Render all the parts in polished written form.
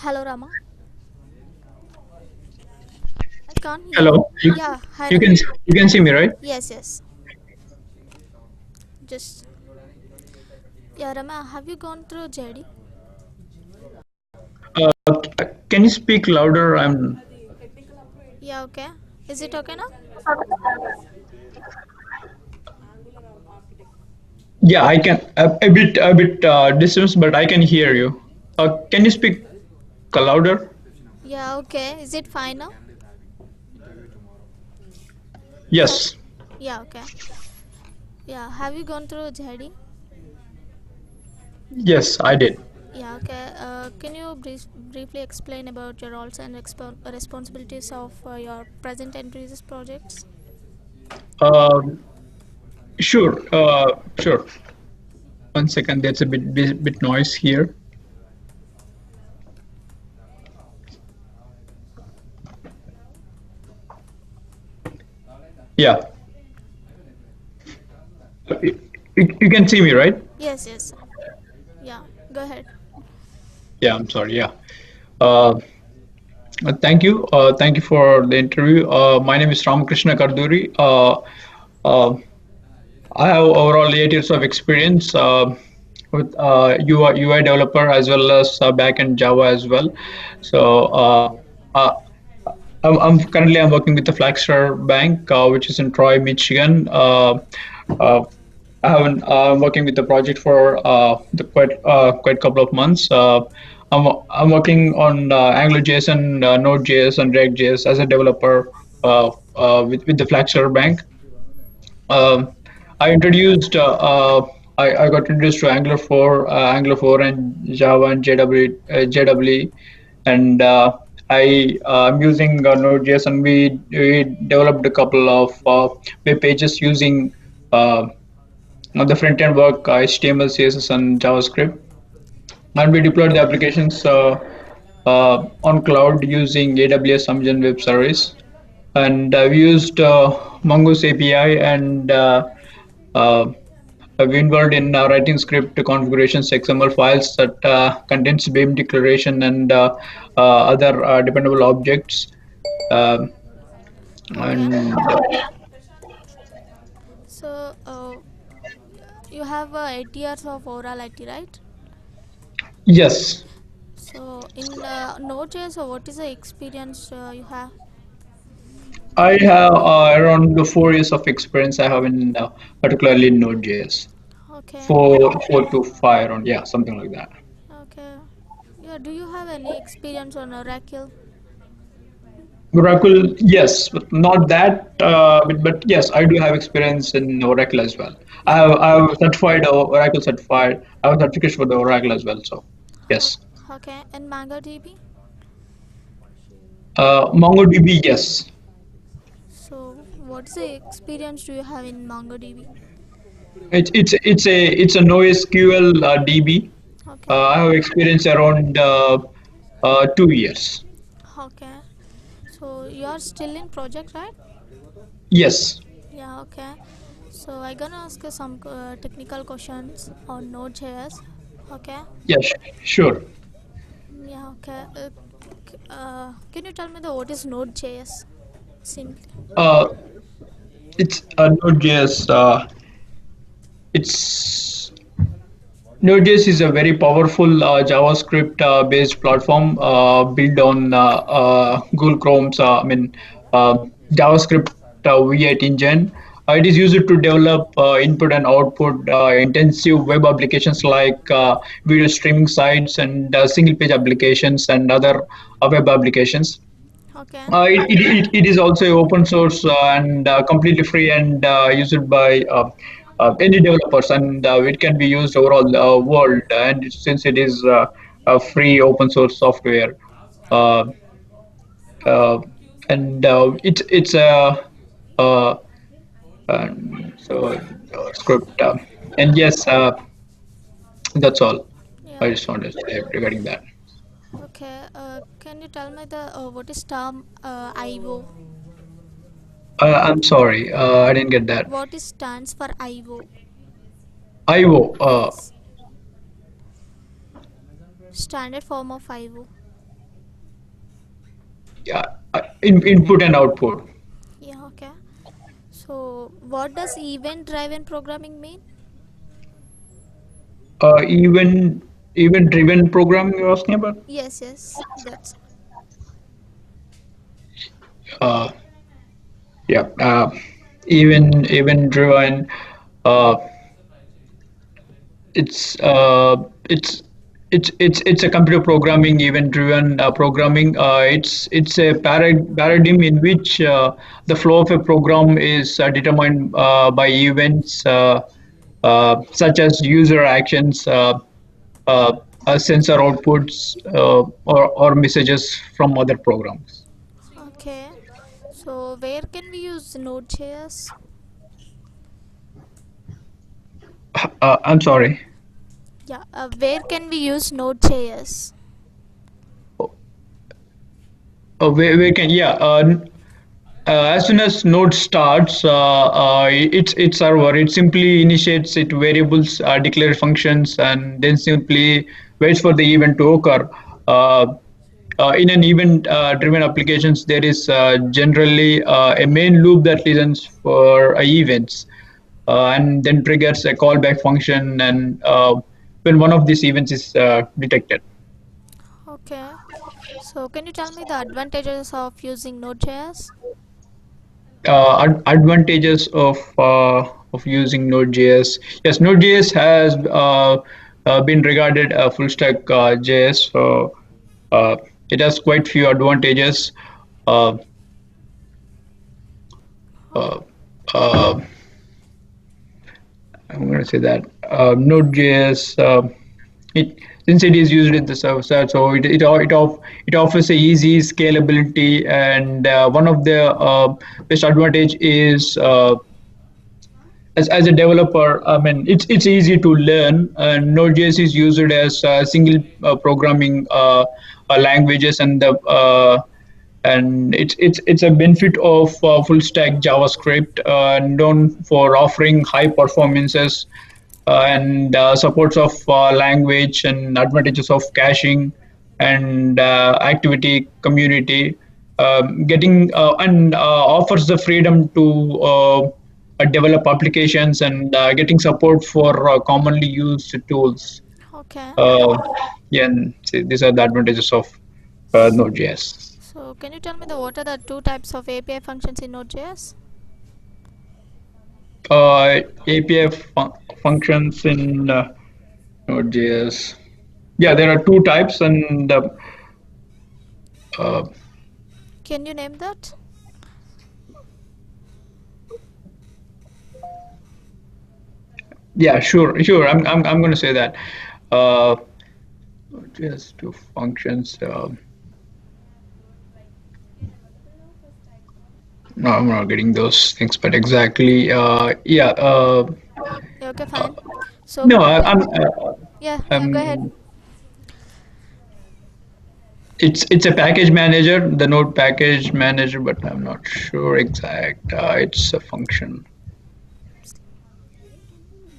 Hello, Rama. I can't hear you. Hello. You, Yeah, hi, you Rama. can you can see me, right? Yes, yes. Just yeah, Rama. Have you gone through JD? Can you speak louder? I'm Yeah, okay. Is it okay now? Yeah, I can a bit distance, but I can hear you. Can you speak louder? Yeah, okay. Is it fine now? Ha- Yes. yeah, okay. Yeah, have you gone through JD? Yes, I did. Yeah, okay. Can you briefly explain about your roles and responsibilities of your present and previous projects? Um, sure. Sure. One second. There's a bit noise here. Yeah. You can see me, right? Yes, yes. Yeah, go ahead. Yeah. I'm sorry. Yeah. Uh, Thank you. Thank you for the interview. My name is Ramakrishna013. Uh, I have overall 8 years of experience with UI developer as well as backend Java as well. So uh, I'm working with the Flagstar Bank, which is in Troy, Michigan. Uh, I'm working with the project for the quite couple of months. I'm working on AngularJS and Node.js and React.js as a developer with the Flagstar Bank. Um, I introduced I got introduced to Angular 4 and Java and JWE, and I'm using Node.js, and we developed a couple of web pages using the front end work, HTML, CSS, and JavaScript, and we deployed the applications on cloud using AWS Amazon Web Service, and we used Mongoose API and we involved in writing script configurations, XML files that contains Beam declaration and other dependable objects. Um Okay. and So, you have 8 years of oral IT, right? Yes, So, in Node.js, what is the experience you have? I have around the 4 years of experience I have in particularly in Node.js. Okay, Four to five around, yeah, something like that. okay. Yeah, do you have any experience on Oracle? Oracle, yes, but not that. But yes, I do have experience in Oracle as well. I have certified Oracle certified. I have certification for the Oracle as well. So O- yes, Okay, and MongoDB? MongoDB, yes. So, what is the experience do you have in MongoDB? It's a NoSQL DB. Okay, I have experience around 2 years. okay. So, you are still in project, right? Yes, Yeah, okay. So, I gonna ask you some technical questions on Node.js. Okay. yes, sure. Yeah, okay. Can you tell me the what is Node.js? Simply. Uh, it's Node.js. It's Node.js is a very powerful JavaScript based platform built on Google Chrome's JavaScript V8 engine. It is used to develop input and output intensive web applications like video streaming sites and single page applications and other web applications. Okay. It is also open source and completely free and used by any developers, and it can be used overall world. And since it is a free open source software, uh, Okay. uh, and it's a script. And yes, that's all. Yeah. I just wanted to say regarding that. Okay. Can you tell me the what is term IO? I'm sorry, I didn't get that. What is stands for IO? IO. Yes. Standard form of IO. yeah, input and output. Yeah, okay. So, what does event driven programming mean? Even driven program you're asking about? Yes, yes, that's. Uh, yeah, even driven. Uh, it's uh, it's it's a computer programming, event driven programming. It's a paradigm in which the flow of a program is determined by events such as user actions, uh, sensor outputs, or messages from other programs. Okay. So, where can we use Node.js? I'm sorry. Yeah, where can we use Node.js? We can, yeah. As soon as node starts its server, it simply initiates its variables, declares functions, and then simply waits for the event to occur. Uh, in an event driven applications, there is generally a main loop that listens for events and then triggers a callback function and when one of these events is detected. Okay. So, can you tell me the advantages of using Node.js? Advantages of using Node.js. Yes, Node.js has been regarded a full stack JS, so uh, it has quite few advantages. Uh, uh, uh, I'm going to say that Node.js, it since it is used in the server side, so it offers a easy scalability, and one of the best advantage is as a developer, I mean, it's easy to learn. Node.js is used as single programming languages, and it's a benefit of full stack JavaScript, known for offering high performances and supports of language and advantages of caching and activity community, getting and offers the freedom to develop applications and getting support for commonly used tools. Okay. uh, yeah, and see, these are the advantages of S- Node.js. So, can you tell me the what are the two types of API functions in Node.js? API functions in Node.js. Yeah, there are two types, and uh, Can you name that? yeah, sure. I'm going to say that. Uh, just two functions. No, I'm not getting those things, but exactly. Yeah. Yeah, okay, fine. So, No, can you tell? Yeah, yeah, go ahead. I'm. It's a package manager, the Node package manager, but I'm not sure exact. It's a function.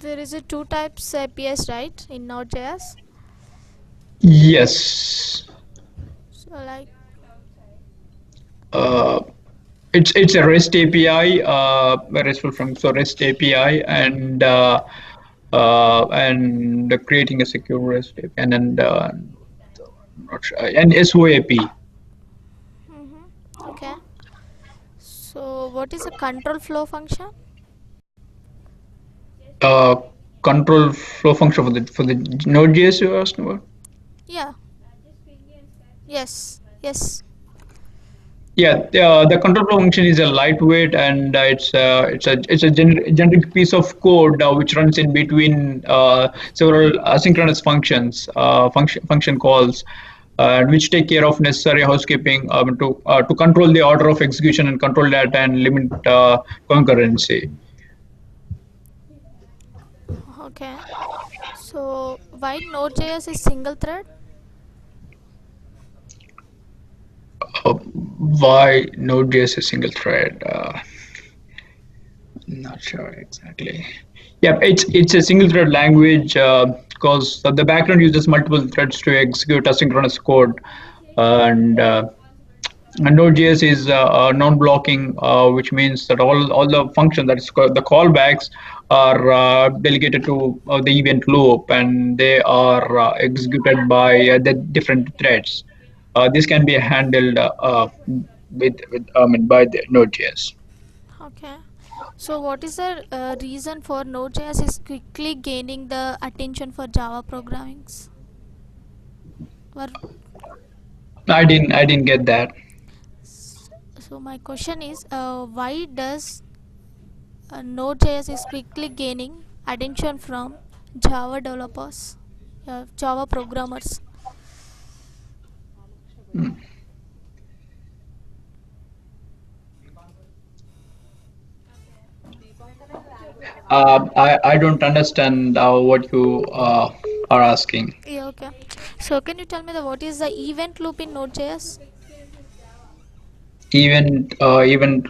There is a two types APIs, right, in Node.js? Yes. So, like, Uh, it's a REST API, a RESTful function, so REST API, and creating a secure REST API, I'm not sure, and SOAP. mm-hmm. Okay. So, what is a control flow function? Uh, control flow function for the Node.js you asked about. Yeah. Yes. Yes. Yeah, the control flow function is a lightweight, and it's a generic piece of code which runs in between several asynchronous function calls, which take care of necessary housekeeping to control the order of execution and control data and limit concurrency. Okay. So, why Node.js is single thread? Why Node.js is single thread? Not sure exactly. Yeah, it's a single thread language because the background uses multiple threads to execute asynchronous code, and And Node.js is non-blocking, which means that all the function that is the callbacks are delegated to the event loop, and they are executed by the different threads. This can be handled with I mean by the Node.js. Okay. So, what is the reason for Node.js is quickly gaining the attention for Java programmings? Or, I didn't get that. so, my question is, why does Node.js is quickly gaining attention from Java developers, Java programmers? I don't understand what you are asking. Yeah, okay. So, can you tell me what is the event loop in Node.js? Event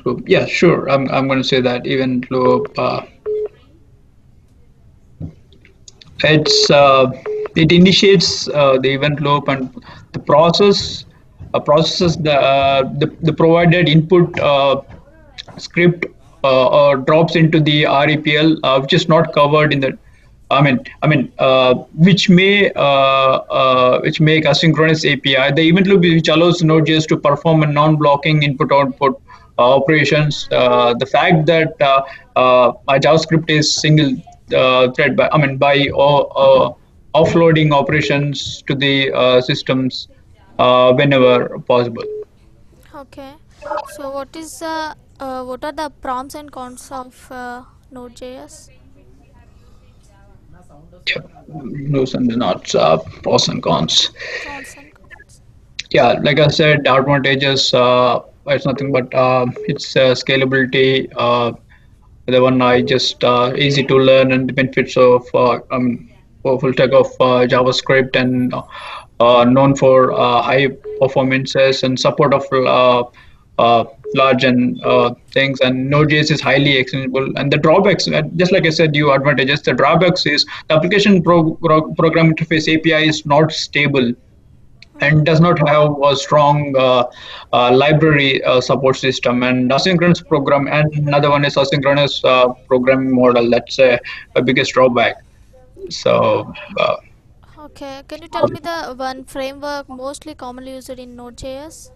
loop. Yeah, sure. I'm going to say that event loop. It initiates the event loop, and the processes the provided input script drops into the REPL, which is not covered in the. Which make asynchronous API. The event loop which allows Node.js to perform a non-blocking input-output operations. The fact that a JavaScript is single thread by offloading operations to the systems whenever possible. Okay. So, what are the pros and cons of Node.js? Yep. Those and the nots, pros and cons. Pros and cons. Yeah, like I said, advantages. It's nothing but its scalability. The one I just easy to learn, and the benefits of full stack of JavaScript, and known for high performances and support of uh, large and things. And Node.js is highly extensible. And the drawbacks, just like I said, you advantages. The drawbacks is the application program interface API is not stable and does not have a strong library support system, and asynchronous program, and another one is asynchronous programming model. That's a biggest drawback. So Okay. Can you tell me the one framework mostly commonly used in Node.js?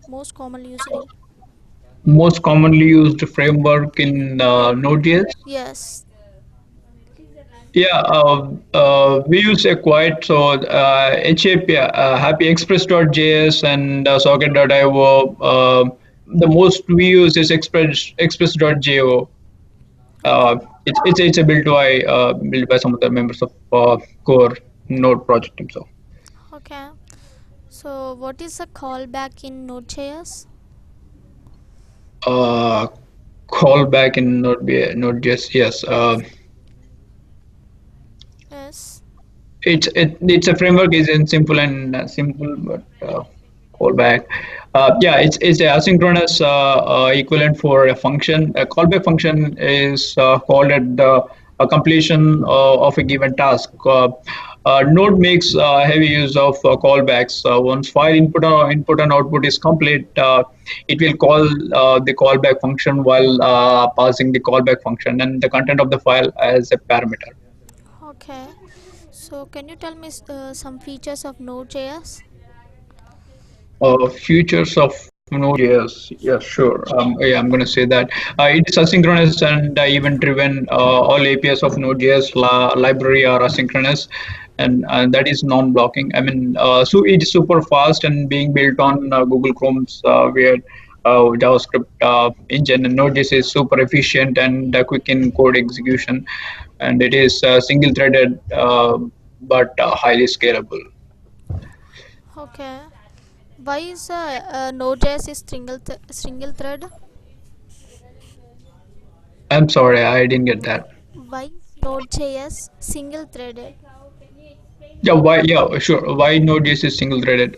Most commonly used in. most commonly used framework in Node.js. Yes. Yeah, we use a quite so HAP, Happy Express.js and Socket.io. The most we use is Express.jo. It's a built by some of the members of core Node project himself. Okay. So, what is a callback in Node.js? Uh, Callback in Node.js. Yes. Yes. It's a framework is in simple and simple, but callback. Yeah, it's a asynchronous equivalent for a function. A callback function is called at the completion of a given task. Node makes heavy use of callbacks. Once file input and output is complete, it will call the callback function while passing the callback function and the content of the file as a parameter. Okay. So, can you tell me some features of Node.js? Futures of Node.js. Yeah, sure. Yeah, I'm going to say that it is asynchronous and event-driven. All APIs of Node.js library are asynchronous, and that is non-blocking. So it is super fast and being built on Google Chrome's where JavaScript engine, and Node.js is super efficient and quick in code execution, and it is single-threaded but highly scalable. Okay. Why is Node.js is single thread? I'm sorry, I didn't get that. Why Node.js single threaded? Yeah, why? Yeah, sure. Why Node.js is single-threaded?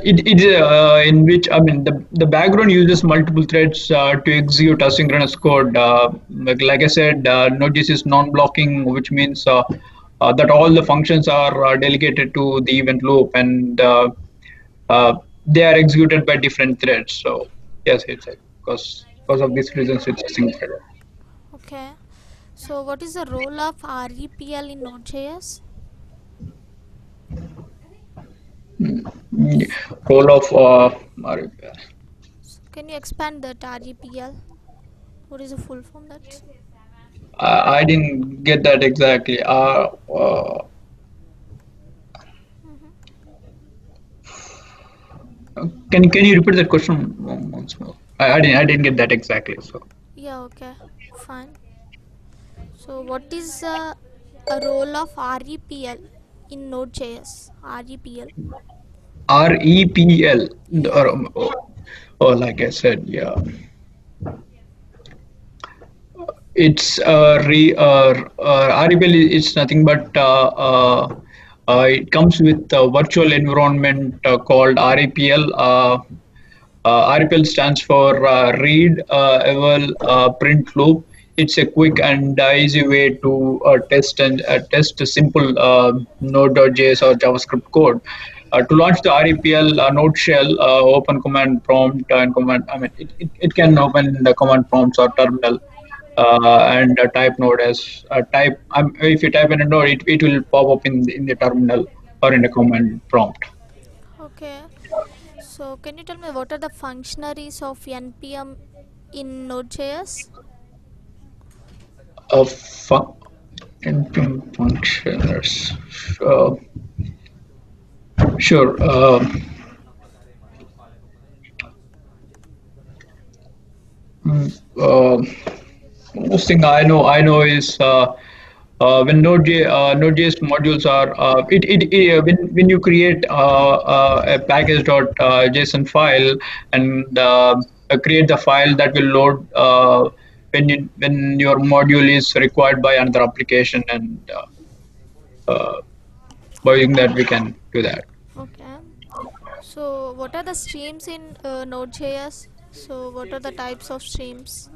In which the background uses multiple threads to execute asynchronous code. Like I said, Node.js is non-blocking, which means that all the functions are delegated to the event loop, and they are executed by different threads. So yes, it's because of these reasons it's a single thread. Okay. So what is the role of REPL in Node.js? Mm, Role of So can you expand that REPL? What is the full form that? I didn't get that exactly. Mm-hmm. Can you repeat that question once more? I didn't get that exactly. So Yeah, okay. Fine. So what is a role of REPL in Node.js? REPL. REPL. Yeah. Like I said, yeah, it's REPL is nothing but it comes with a virtual environment called REPL. REPL stands for Read Eval Print Loop. It's a quick and easy way to test a simple Node.js or JavaScript code. To launch the REPL Node shell, open command prompt and command. I mean, it can open the command prompts or terminal and type node as type. If you type in a node, it will pop up in the terminal or in the command prompt. Okay. So can you tell me what are the functionaries of npm in Node.js? A npm functioners. Uh, sure. Mm, uh, Most thing I know is when Node.js modules are when you create a package.json file and create the file that will load when your module is required by another application, and by using that we can do that. Okay. So what are the streams in Node.js? So what are the types of streams?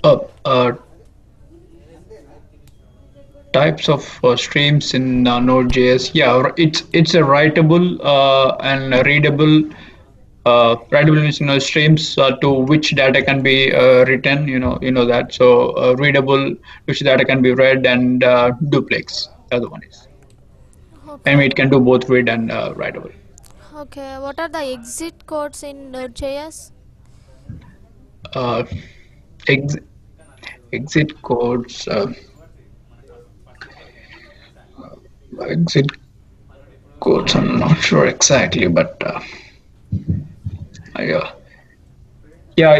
Uh, uh, Types of streams in Node.js. Yeah, it's a writable and a readable. Writable means streams to which data can be written. You know that. So readable, which data can be read, and duplex. The other one is. I mean, Okay. it can do both read and writable. Okay. What are the exit codes in Node.js? Uh, ex- Exit codes. Exit codes. I'm not sure exactly, but yeah. Yeah,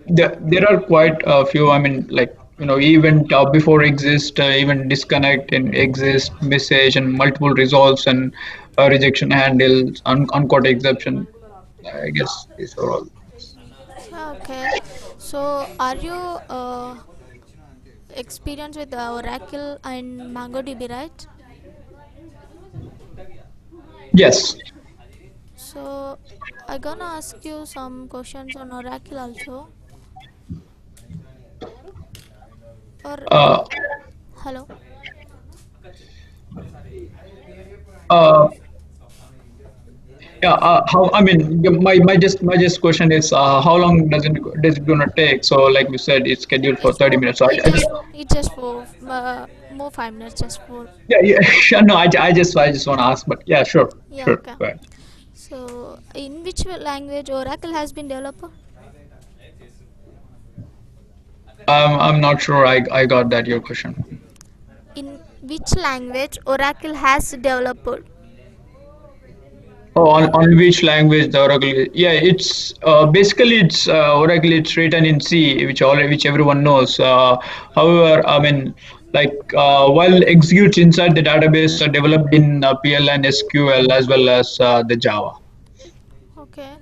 there are quite a few. I mean, like even before exist, even disconnect and exist message and multiple resolves and rejection handles, unquote exception. I guess these are all. Yeah, okay. So are you experienced with Oracle and MongoDB, right? Yes. So I gonna ask you some questions on Oracle also. Or Uh, hello. uh, yeah. How? I mean, my just question is, how long does it gonna take? So, like we said, it's scheduled for It's 30 minutes. So it just for more 5 minutes just for. yeah, yeah. Sure. No, I just want to ask, but yeah, sure, Yeah, sure. okay. Go ahead. So in which language Oracle has been developed? I'm not sure I got that your question. In which language Oracle has developed? Oh, on which language the Oracle is? Yeah, it's basically it's Oracle. It's written in C, which everyone knows. However, I mean, like while executes inside the database are developed in PL and SQL as well as the Java. Okay.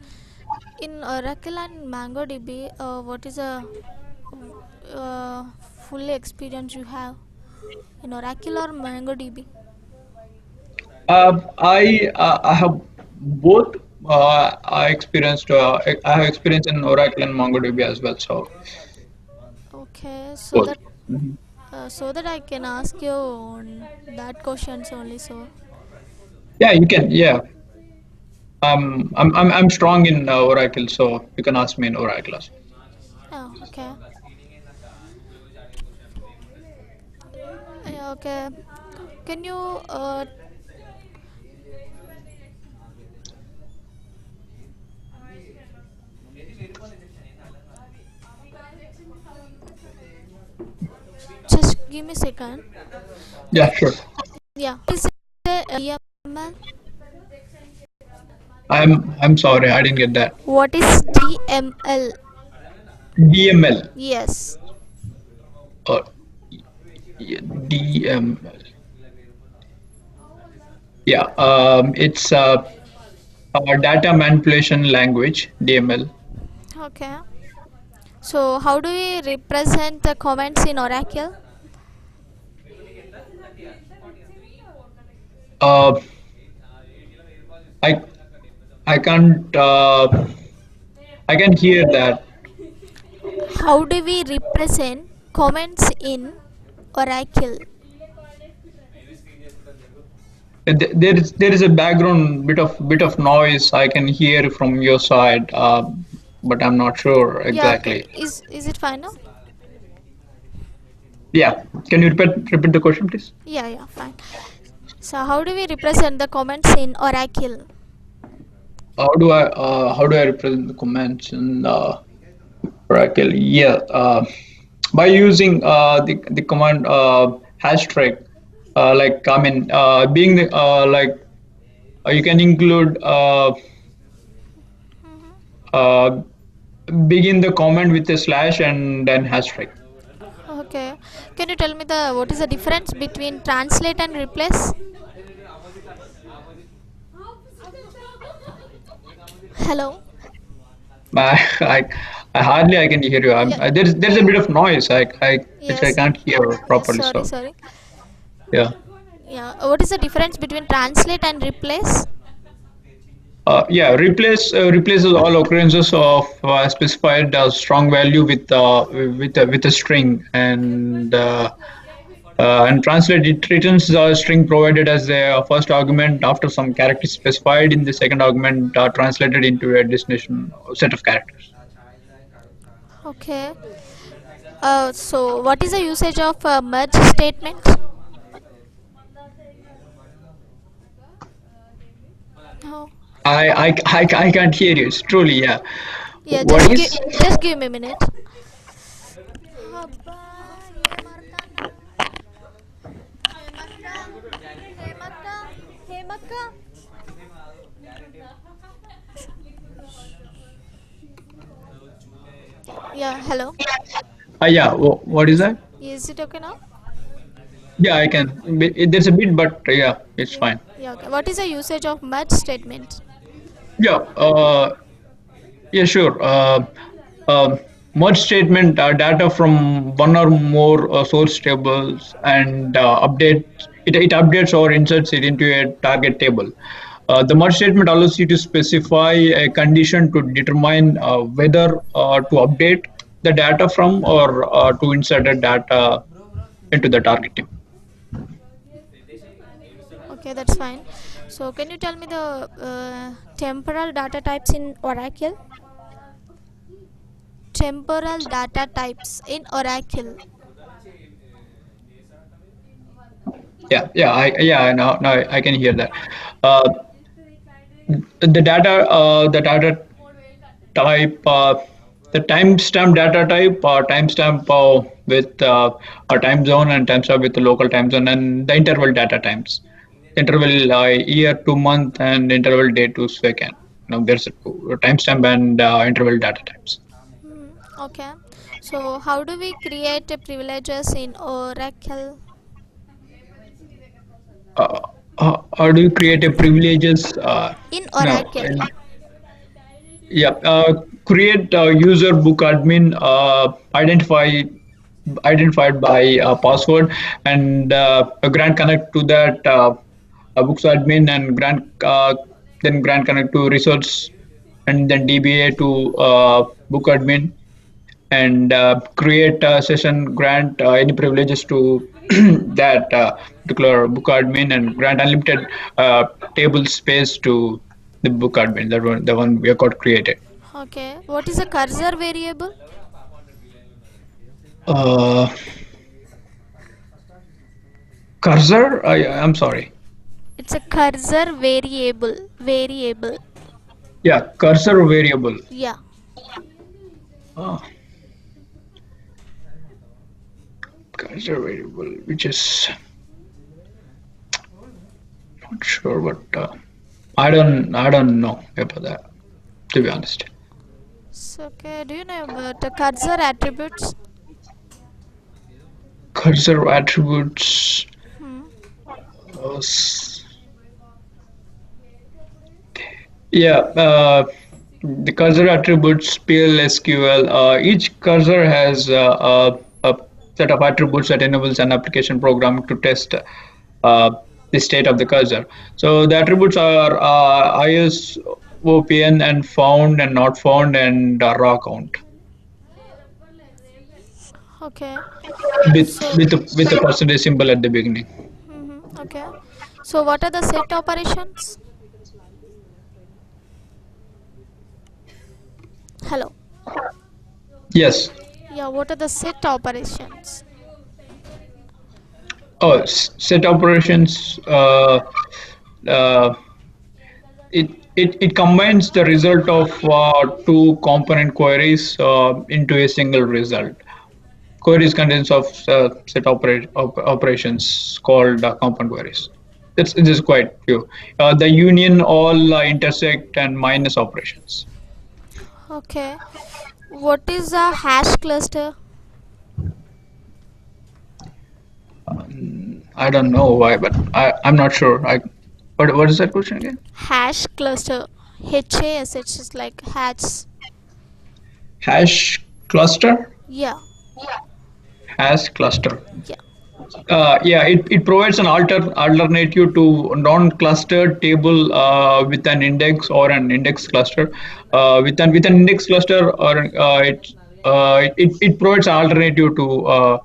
In Oracle and MongoDB, what is a full experience you have in Oracle or MongoDB? I have both. I experienced. I have experience in Oracle and MongoDB as well. So Okay, so both. that so that I can ask you on that questions only. So Yeah, you can. Yeah, I'm strong in Oracle, so you can ask me in Oracle as Oh, okay. Yeah, okay. Can you just give me a second? well. Yeah, sure. Yeah. Is it DML? I'm sorry, I didn't get that. What is DML? DML Yes. or DML. Yeah, it's a data manipulation language, DML. Okay. So, how do we represent the comments in Oracle? Uh, I I can't I can hear that. How do we represent comments in Oracle? There is a background bit of noise I can hear from your side, but I'm not sure Yeah, okay. exactly. Is it fine now? Yeah, can you repeat the question, please? Yeah, yeah, fine. So, how do we represent the comments in Oracle? How do I represent the commands in Oracle? Yeah, by using the command hashtag. Like I mean, being the like you can include uh, begin the comment with a slash and then hashtag. Okay. Can you tell me the what is the difference between translate and replace? Hello. I, I hardly I can hear you. Yeah. There's a bit of noise. Which I Yes. can't hear Yes. properly. Sorry. So Sorry. yeah. Yeah. What is the difference between translate and replace? Yeah, replaces all occurrences of specified strong value with a string, and translate it returns the string provided as a first argument after some characters specified in the second argument translated into a destination set of characters. Okay. So, what is the usage of merge statement? Oh. I can't hear you. It's truly, yeah. Yeah. What is? Just give me a minute. Yeah. Hello. Yeah. What is that? Is it okay now? Yeah, I can. There's a bit, but yeah, it's Yeah. fine. Yeah. Okay. What is the usage of merge statement? Yeah. Yeah, sure. Merge statement data from one or more source tables and it updates or inserts it into a target table. The merge statement allows you to specify a condition to determine whether to update the data from or to insert the data into the target table. Okay, that's fine. So, can you tell me the temporal data types in Oracle? Temporal data types in Oracle. Yeah, now I can hear that. Uh, the data type, the timestamp data type, timestamp with a time zone and timestamp with the local time zone, and the interval data times. Interval year to month and interval day to second. Now there's a timestamp and interval data types. Hmm, okay. So, how do we create privileges in Oracle? Uh, how do you create a privileges? In No, Oracle. yeah, create user book admin identified by password and grant connect to that books admin and grant connect to resource and then DBA to book admin and create a session grant any privileges to that particular book admin and grant unlimited table space to the book admin, the one we have got created. Okay. What is a cursor variable? Uh, Cursor? I'm sorry. It's a cursor variable. Variable. Yeah, cursor variable. Yeah. Uh, Cursor variable, which is not sure, but I don't know about that, to be honest. So, okay. Do you know about the cursor attributes? Cursor attributes. Hmm. uh, Yeah, the cursor attributes PLSQL. Each cursor has a set of attributes that enables an application program to test the state of the cursor. So the attributes are ISOPN and found and not found and raw count Okay. with So, with a percentage symbol at the beginning. okay. So, what are the set operations? Hello. Yes. Yeah. What are the set operations? Oh, set operations. Uh, it combines the result of two component queries into a single result. Queries contains of set operations called component queries. It is quite few. The union, all, intersect, and minus operations. Okay. What is a hash cluster? I don't know why, but I'm not sure. What is that question again? Hash cluster. HASH is like hash. Hash cluster. Yeah. Hash cluster. Yeah. Yeah, it provides an alternative to non-clustered table with an index or an index cluster. With an index cluster, or it provides an alternative to a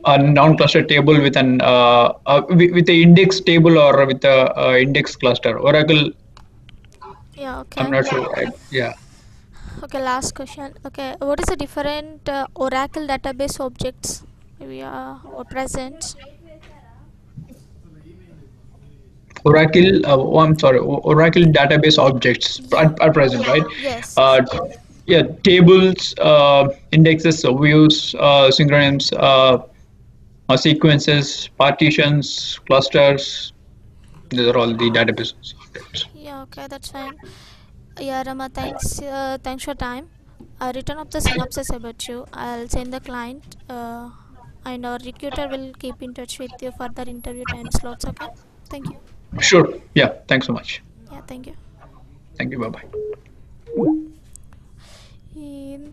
non-clustered table with an with the index table or with a index cluster. Oracle, Yeah. I'm Okay. not sure. Yeah. Okay. Last question. Okay. What is the different Oracle database objects we are or present? Oracle, I'm sorry, Oracle database objects Yeah. are present, right? Yes. Uh, yeah, tables, indexes, views, synonyms, sequences, partitions, clusters. These are all the database objects. Yeah. Okay. That's fine. Yeah, Rama. Thanks. Thanks for time. I written up the synopsis about you. I'll send the client, and our recruiter will keep in touch with you for the interview time slots. Okay. Thank you. Sure. Yeah. Thanks so much. Yeah. Thank you. Thank you. Bye bye. In